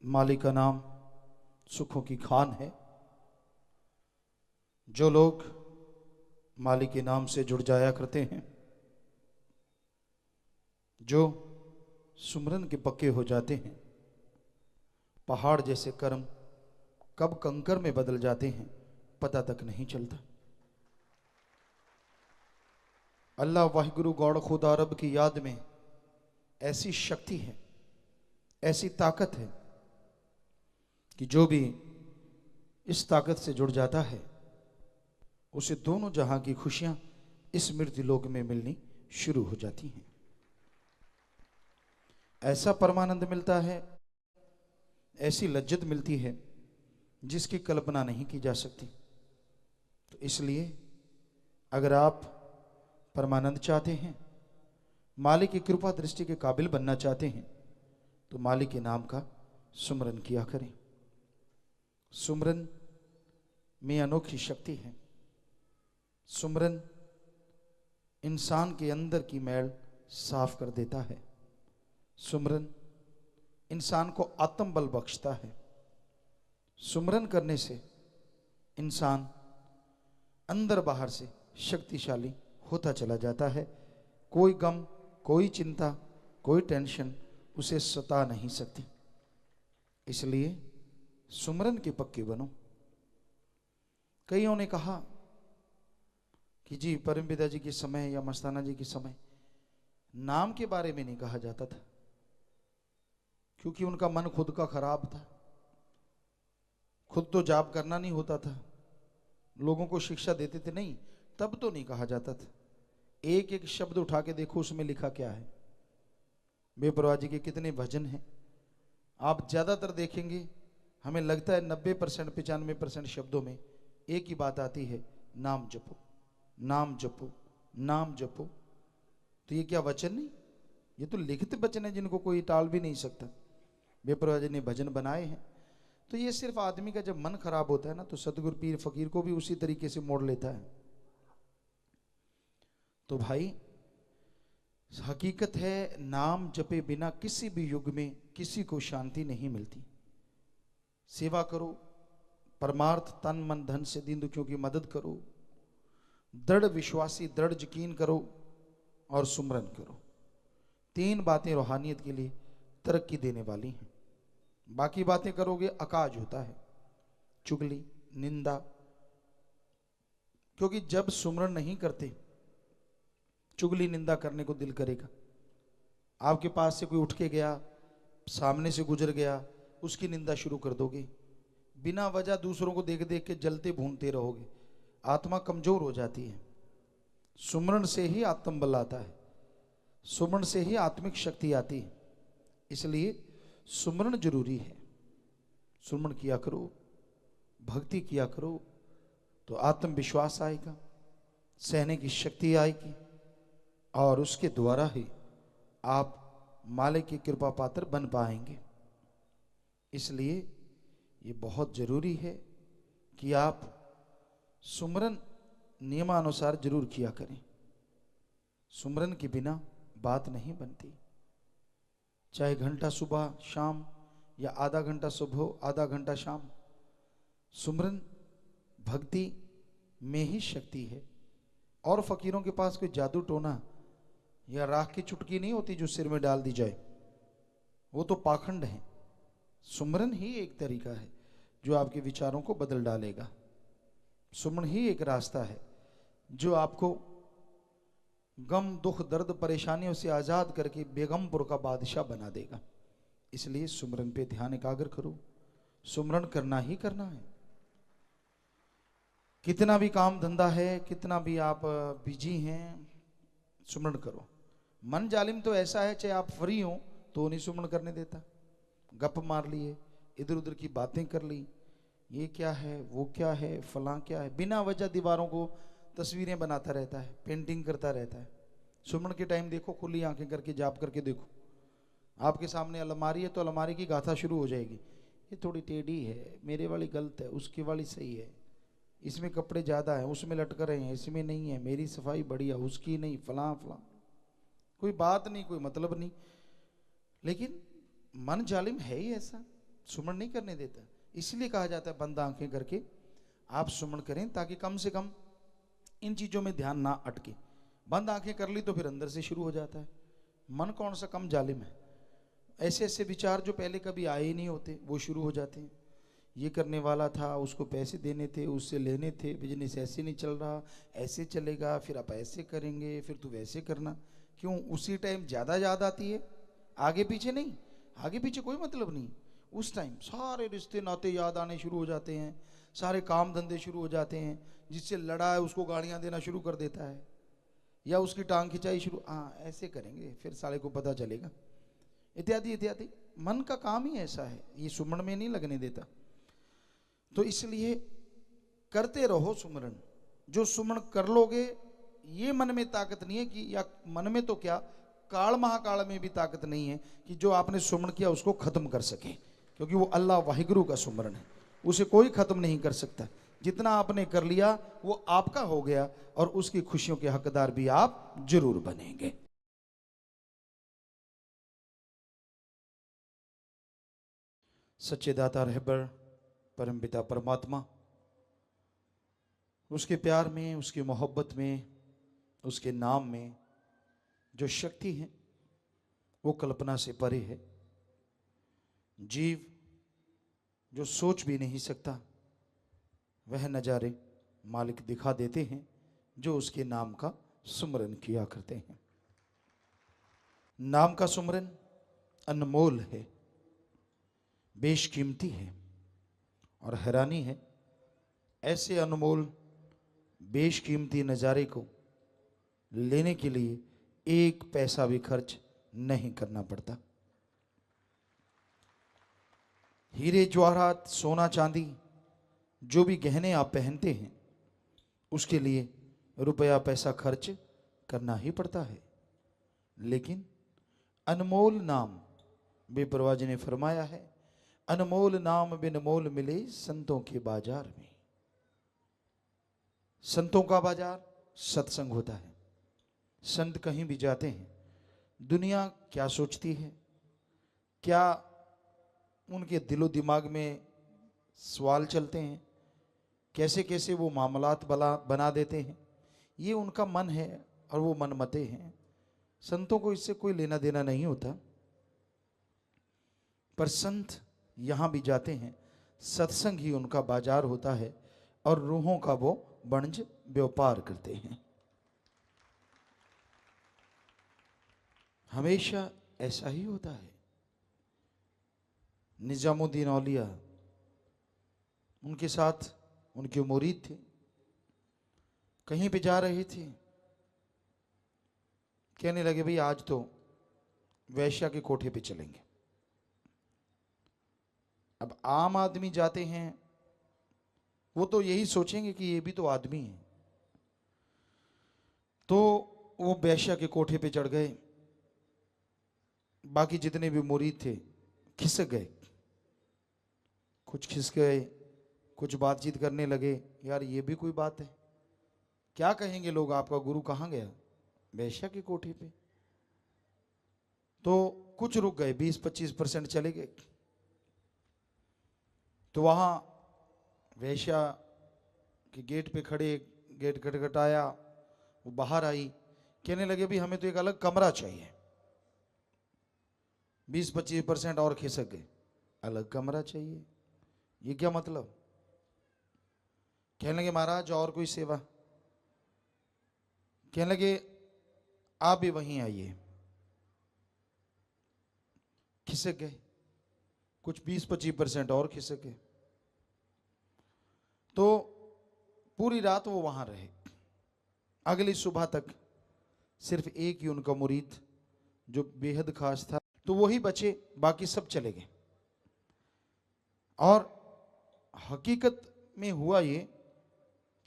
मालिक का नाम सुखों की खान है। जो लोग मालिक के नाम से जुड़ जाया करते हैं, जो सुमरन के पक्के हो जाते हैं, पहाड़ जैसे कर्म कब कंकर में बदल जाते हैं पता तक नहीं चलता। अल्लाह वाहिगुरु गौड़ खुदा रब की याद में ऐसी शक्ति है, ऐसी ताकत है कि जो भी इस ताकत से जुड़ जाता है उसे दोनों जहां की खुशियां इस मृत्यु लोक में मिलनी शुरू हो जाती हैं। ऐसा परमानंद मिलता है, ऐसी लज्जत मिलती है जिसकी कल्पना नहीं की जा सकती। तो इसलिए अगर आप परमानंद चाहते हैं, मालिक की कृपा दृष्टि के काबिल बनना चाहते हैं, तो मालिक के नाम का सुमरन किया करें। सुमरन में अनोखी शक्ति है। सुमरन इंसान के अंदर की मैल साफ कर देता है। सुमरन इंसान को आत्मबल बख्शता है। सुमरन करने से इंसान अंदर बाहर से शक्तिशाली होता चला जाता है। कोई गम, कोई चिंता, कोई टेंशन उसे सता नहीं सकती। इसलिए सुमरन के पक्के बनो। कईयों ने कहा कि जी परम पिता जी के समय या मस्ताना जी के समय नाम के बारे में नहीं कहा जाता था, क्योंकि उनका मन खुद का खराब था। खुद तो जाप करना नहीं होता था, लोगों को शिक्षा देते थे नहीं, तब तो नहीं कहा जाता था। एक एक शब्द उठा के देखो उसमें लिखा क्या है। बेपरवाह जी के कितने भजन हैं, आप ज्यादातर देखेंगे, हमें लगता है 90% 95% शब्दों में एक ही बात आती है, नाम जपो, नाम जपो, नाम जपो। तो ये क्या वचन नहीं, ये तो लिखित वचन है जिनको कोई टाल भी नहीं सकता। बेपरवाह जी ने भजन बनाए हैं। तो ये सिर्फ आदमी का जब मन खराब होता है ना, तो सतगुरु पीर फकीर को भी उसी तरीके से मोड़ लेता है। तो भाई हकीकत है, नाम जपे बिना किसी भी युग में किसी को शांति नहीं मिलती। सेवा करो, परमार्थ तन मन धन से दीन दुखियों की मदद करो, दृढ़ विश्वासी दृढ़ यकीन करो और सुमरन करो। तीन बातें रूहानियत के लिए तरक्की देने वाली हैं। बाकी बातें करोगे अकाज होता है, चुगली, निंदा। क्योंकि जब सुमरन नहीं करते, चुगली निंदा करने को दिल करेगा। आपके पास से कोई उठ के गया, सामने से गुजर गया, उसकी निंदा शुरू कर दोगे। बिना वजह दूसरों को देख देख के जलते भूनते रहोगे, आत्मा कमजोर हो जाती है। सुमरन से ही आत्मबल आता है, सुमरन से ही आत्मिक शक्ति आती है। इसलिए सुमरन जरूरी है। सुमरन किया करो, भक्ति किया करो, तो आत्मविश्वास आएगा, सहने की शक्ति आएगी, और उसके द्वारा ही आप मालिक की कृपा पात्र बन पाएंगे। इसलिए ये बहुत जरूरी है कि आप सुमरन नियमानुसार जरूर किया करें। सुमरन के बिना बात नहीं बनती। चाहे घंटा सुबह शाम या आधा घंटा सुबह आधा घंटा शाम, सुमरन भक्ति में ही शक्ति है। और फकीरों के पास कोई जादू टोना या राख की चुटकी नहीं होती जो सिर में डाल दी जाए, वो तो पाखंड है। सुमरन ही एक तरीका है जो आपके विचारों को बदल डालेगा। सुमरन ही एक रास्ता है जो आपको गम, दुख, दर्द, परेशानियों से आजाद करके बेगमपुर का बादशाह बना देगा। इसलिए सुमरन पे ध्यान एकाग्र करो। सुमरन करना ही करना है। कितना भी काम धंधा है, कितना भी आप बिजी हैं, सुमरन करो। मन जालिम तो ऐसा है, चाहे आप फ्री हो तो नहीं सुमरन करने देता। गप मार लिए, इधर उधर की बातें कर ली, ये क्या है, वो क्या है, फलां क्या है, बिना वजह दीवारों को तस्वीरें बनाता रहता है, पेंटिंग करता रहता है। सुमरन के टाइम देखो, खुली आंखें करके जाप करके देखो, आपके सामने अलमारी है तो अलमारी की गाथा शुरू हो जाएगी। ये थोड़ी टेढ़ी है, मेरे वाली गलत है, उसकी वाली सही है, इसमें कपड़े ज़्यादा हैं, उसमें लटक रहे हैं, इसमें नहीं है, मेरी सफाई बढ़िया, उसकी नहीं, फलां फलां। कोई बात नहीं, कोई मतलब नहीं। लेकिन मन जालिम है ही ऐसा। सुमन नहीं करने देता। इसलिए कहा जाता है बंद आंखें करके आप सुमन करें, ताकि कम से कम इन चीजों में ध्यान ना अटके। बंद आंखें कर ली तो फिर अंदर से शुरू हो जाता है। मन कौन सा कम जालिम है, ऐसे ऐसे विचार जो पहले कभी आए ही नहीं होते वो शुरू हो जाते हैं। ये करने वाला था, उसको पैसे देने थे, उससे लेने थे, बिजनेस ऐसे नहीं चल रहा, ऐसे चलेगा, फिर आप ऐसे करेंगे, फिर तू वैसे करना। क्यों उसी टाइम ज़्यादा याद आती है, आगे पीछे नहीं। आगे पीछे कोई मतलब नहीं, उस टाइम सारे रिश्ते नाते याद आने शुरू हो जाते हैं, सारे काम धंधे शुरू हो जाते हैं। जिससे लड़ा है उसको गालियाँ देना शुरू कर देता है, या उसकी टांग खिंचाई शुरू, हाँ ऐसे करेंगे फिर साले को पता चलेगा, इत्यादि इत्यादि। मन का काम ही ऐसा है, ये सुमन में नहीं लगने देता। तो इसलिए करते रहो सुमरन। जो सुमन कर लोगे, ये मन में ताकत नहीं है कि, या मन में तो क्या, काल महाकाल में भी ताकत नहीं है कि जो आपने सुमन किया उसको खत्म कर सके, क्योंकि वो अल्लाह वाहिगुरु का सुमरन है, उसे कोई खत्म नहीं कर सकता। जितना आपने कर लिया वो आपका हो गया, और उसकी खुशियों के हकदार भी आप जरूर बनेंगे। सच्चे दाता रहबर परमपिता परमात्मा, उसके प्यार में, उसकी मोहब्बत में, उसके नाम में जो शक्ति है वो कल्पना से परे है। जीव जो सोच भी नहीं सकता वह नज़ारे मालिक दिखा देते हैं जो उसके नाम का सुमरन किया करते हैं। नाम का सुमरन अनमोल है, बेशकीमती है, और हैरानी है ऐसे अनमोल बेशकीमती नज़ारे को लेने के लिए एक पैसा भी खर्च नहीं करना पड़ता। हीरे जवाहरात, सोना चांदी, जो भी गहने आप पहनते हैं उसके लिए रुपया पैसा खर्च करना ही पड़ता है। लेकिन अनमोल नाम, बेपरवाह जी ने फरमाया है, अनमोल नाम बिन मोल मिले संतों के बाजार में। संतों का बाजार सत्संग होता है। संत कहीं भी जाते हैं, दुनिया क्या सोचती है, क्या उनके दिलो दिमाग में सवाल चलते हैं, कैसे कैसे वो मामलात बना देते हैं, ये उनका मन है और वो मनमते हैं। संतों को इससे कोई लेना देना नहीं होता। पर संत यहाँ भी जाते हैं, सत्संग ही उनका बाजार होता है, और रूहों का वो वणज व्यापार करते हैं। हमेशा ऐसा ही होता है। निजामुद्दीन औलिया, उनके साथ उनके मुरीद थे, कहीं पे जा रहे थे, कहने लगे भाई आज तो वैश्या के कोठे पे चलेंगे। अब आम आदमी जाते हैं वो तो यही सोचेंगे कि ये भी तो आदमी है, तो वो वैश्या के कोठे पे चढ़ गए। बाकी जितने भी मुरीद थे खिसक गए, कुछ खिसक गए, कुछ बातचीत करने लगे, यार ये भी कोई बात है, क्या कहेंगे लोग, आपका गुरु कहाँ गया, वैश्या के कोठे पे। तो कुछ रुक गए, 20-25% चले गए। तो वहां वैश्या के गेट पे खड़े, गेट खटखटाया, वो बाहर आई, कहने लगे भी हमें तो एक अलग कमरा चाहिए। 20-25% और खिसक गए, अलग कमरा चाहिए, ये क्या मतलब। कहने लगे महाराज और कोई सेवा, कहने लगे आप भी वहीं आइए। खिसक गए, कुछ 20-25% और खिसक गए। तो पूरी रात वो वहां रहे। अगली सुबह तक सिर्फ एक ही उनका मुरीद जो बेहद खास था, तो वही बचे, बाकी सब चले गए। और हकीकत में हुआ ये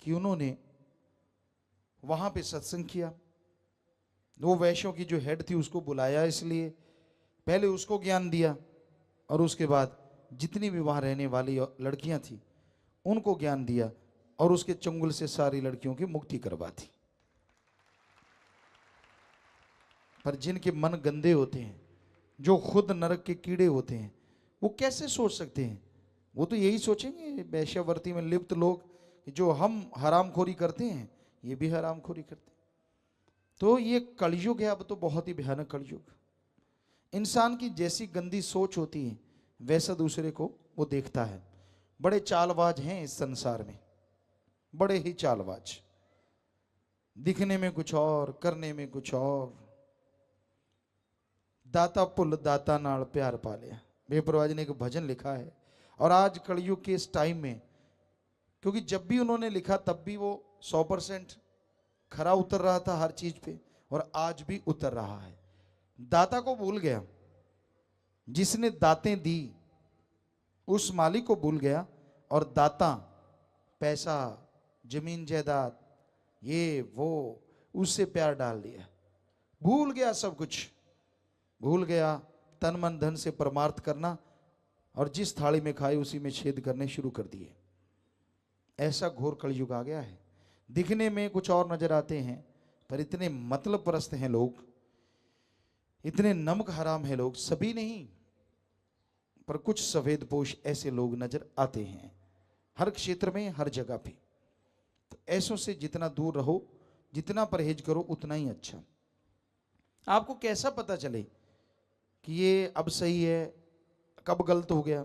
कि उन्होंने वहां पे सत्संग किया। वो वैश्यों की जो हेड थी उसको बुलाया, इसलिए पहले उसको ज्ञान दिया, और उसके बाद जितनी भी वहां रहने वाली लड़कियां थी उनको ज्ञान दिया, और उसके चंगुल से सारी लड़कियों की मुक्ति करवा दी। पर जिनके मन गंदे होते हैं, जो खुद नरक के कीड़े होते हैं, वो कैसे सोच सकते हैं? वो तो यही सोचेंगे वेश्यावृत्ति में लिप्त लोग, जो हम हरामखोरी करते हैं ये भी हरामखोरी करते हैं। तो ये कलयुग है, अब तो बहुत ही भयानक कलयुग। इंसान की जैसी गंदी सोच होती है वैसा दूसरे को वो देखता है। बड़े चालबाज हैं इस संसार में, बड़े ही चालबाज, दिखने में कुछ और, करने में कुछ और। दाता पुल दाता नाल प्यार पा लिया, बेपरवाह जी ने एक भजन लिखा है। और आज कलयुग के इस टाइम में, क्योंकि जब भी उन्होंने लिखा तब भी वो 100% खरा उतर रहा था हर चीज पे, और आज भी उतर रहा है। दाता को भूल गया, जिसने दातें दी उस मालिक को भूल गया, और दाता पैसा जमीन जायदाद ये वो उससे प्यार डाल दिया, भूल गया सब कुछ, भूल गया तन मन धन से परमार्थ करना, और जिस थाली में खाए उसी में छेद करने शुरू कर दिए। ऐसा घोर कलयुग आ गया है। दिखने में कुछ और नजर आते हैं पर इतने मतलब परस्त हैं लोग, इतने नमक हराम है लोग, सभी नहीं पर कुछ सफेदपोश ऐसे लोग नजर आते हैं हर क्षेत्र में, हर जगह पे। तो ऐसों से जितना दूर रहो, जितना परहेज करो उतना ही अच्छा। आपको कैसा पता चले कि ये अब सही है, कब गलत हो गया?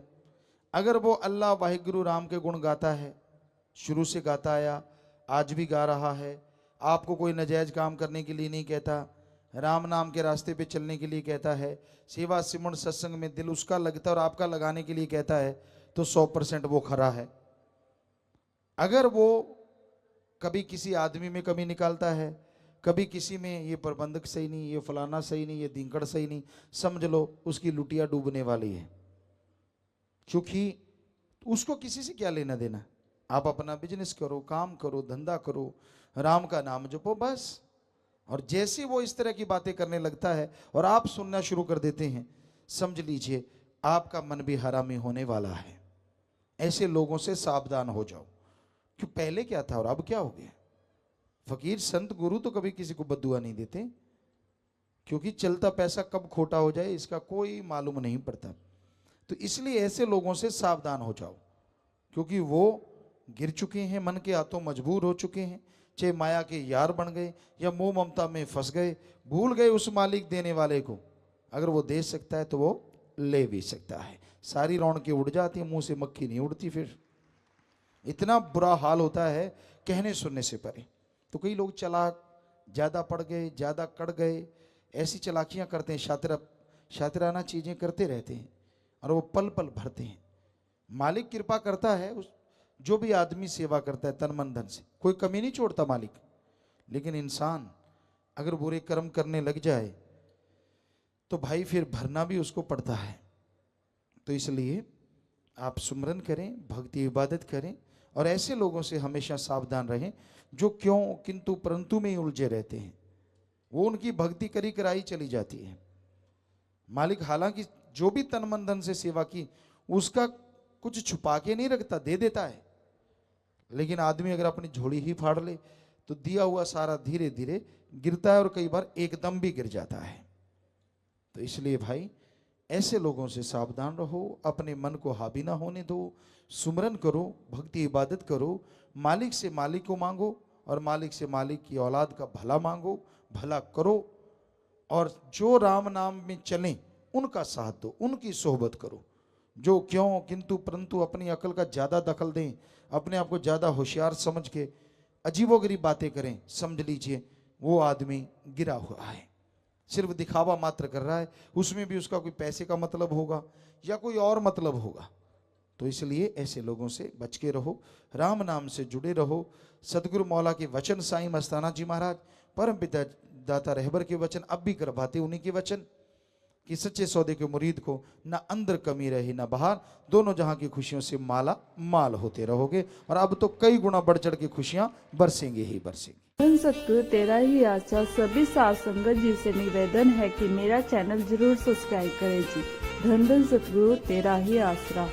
अगर वो अल्लाह वाहिगुरु राम के गुण गाता है, शुरू से गाता आया, आज भी गा रहा है, आपको कोई नाजायज काम करने के लिए नहीं कहता, राम नाम के रास्ते पे चलने के लिए कहता है, सेवा सिमरन सत्संग में दिल उसका लगता है और आपका लगाने के लिए कहता है, तो 100% वो खरा है। अगर वो कभी किसी आदमी में कमी निकालता है, कभी किसी में, ये प्रबंधक सही नहीं, ये फलाना सही नहीं, ये दिंकड़ सही नहीं, समझ लो उसकी लुटिया डूबने वाली है। क्योंकि उसको किसी से क्या लेना देना। आप अपना बिजनेस करो, काम करो, धंधा करो, राम का नाम जपो बस। और जैसे वो इस तरह की बातें करने लगता है और आप सुनना शुरू कर देते हैं, समझ लीजिए आपका मन भी हरामी होने वाला है। ऐसे लोगों से सावधान हो जाओ। क्यों, पहले क्या था और अब क्या हो गया? फकीर संत गुरु तो कभी किसी को बद्दुआ नहीं देते, क्योंकि चलता पैसा कब खोटा हो जाए इसका कोई मालूम नहीं पड़ता। तो इसलिए ऐसे लोगों से सावधान हो जाओ, क्योंकि वो गिर चुके हैं, मन के हाथों मजबूर हो चुके हैं, चाहे माया के यार बन गए या मोह ममता में फंस गए, भूल गए उस मालिक देने वाले को। अगर वो दे सकता है तो वो ले भी सकता है। सारी रौनकें उड़ जाती, मुंह से मक्खी नहीं उड़ती। फिर इतना बुरा हाल होता है कहने सुनने से परे। तो कई लोग चालाक ज़्यादा पड़ गए, ज़्यादा कड़ गए, ऐसी चालाकियाँ करते हैं, शातिराना चीज़ें करते रहते हैं और वो पल पल भरते हैं। मालिक कृपा करता है, उस जो भी आदमी सेवा करता है तन मन धन से, कोई कमी नहीं छोड़ता मालिक। लेकिन इंसान अगर बुरे कर्म करने लग जाए तो भाई फिर भरना भी उसको पड़ता है। तो इसलिए आप सुमरन करें, भक्ति इबादत करें और ऐसे लोगों से हमेशा सावधान रहें जो क्यों किंतु परंतु में ही उलझे रहते हैं। वो उनकी भक्ति करी कराई चली जाती है। मालिक हालांकि जो भी तन मन धन से सेवा की उसका कुछ छुपा के नहीं रखता, दे देता है। लेकिन आदमी अगर अपनी झोली ही फाड़ ले तो दिया हुआ सारा धीरे धीरे गिरता है और कई बार एकदम भी गिर जाता है। तो इसलिए भाई ऐसे लोगों से सावधान रहो, अपने मन को हावी ना होने दो, सुमरन करो, भक्ति इबादत करो, मालिक से मालिक को मांगो और मालिक से मालिक की औलाद का भला मांगो, भला करो। और जो राम नाम में चलें उनका साथ दो, उनकी सोहबत करो। जो क्यों किंतु परंतु अपनी अकल का ज़्यादा दखल दें, अपने आप को ज़्यादा होशियार समझ के अजीबोगरीब बातें करें, समझ लीजिए वो आदमी गिरा हुआ है, सिर्फ दिखावा मात्र कर रहा है। उसमें भी उसका कोई पैसे का मतलब होगा या कोई और मतलब होगा। तो इसलिए ऐसे लोगों से बच के रहो, राम नाम से जुड़े रहो। सदगुरु मौला के वचन, साईं मस्ताना जी महाराज परम पिता दाता रहबर के वचन अब भी करवाते उन्हीं के वचन कि सच्चे सौदे के मुरीद को ना अंदर कमी रहे ना बाहर, दोनों जहां की खुशियों से माला माल होते रहोगे। और अब तो कई गुना बढ़ चढ़ के खुशियां बरसेंगे ही बरसेंगे। धन सतगुरु तेरा ही आशा सभी साध संगत जी से निवेदन है कि मेरा चैनल जरूर सब्सक्राइब करें जी। धन धन सतगुरु तेरा ही आसरा।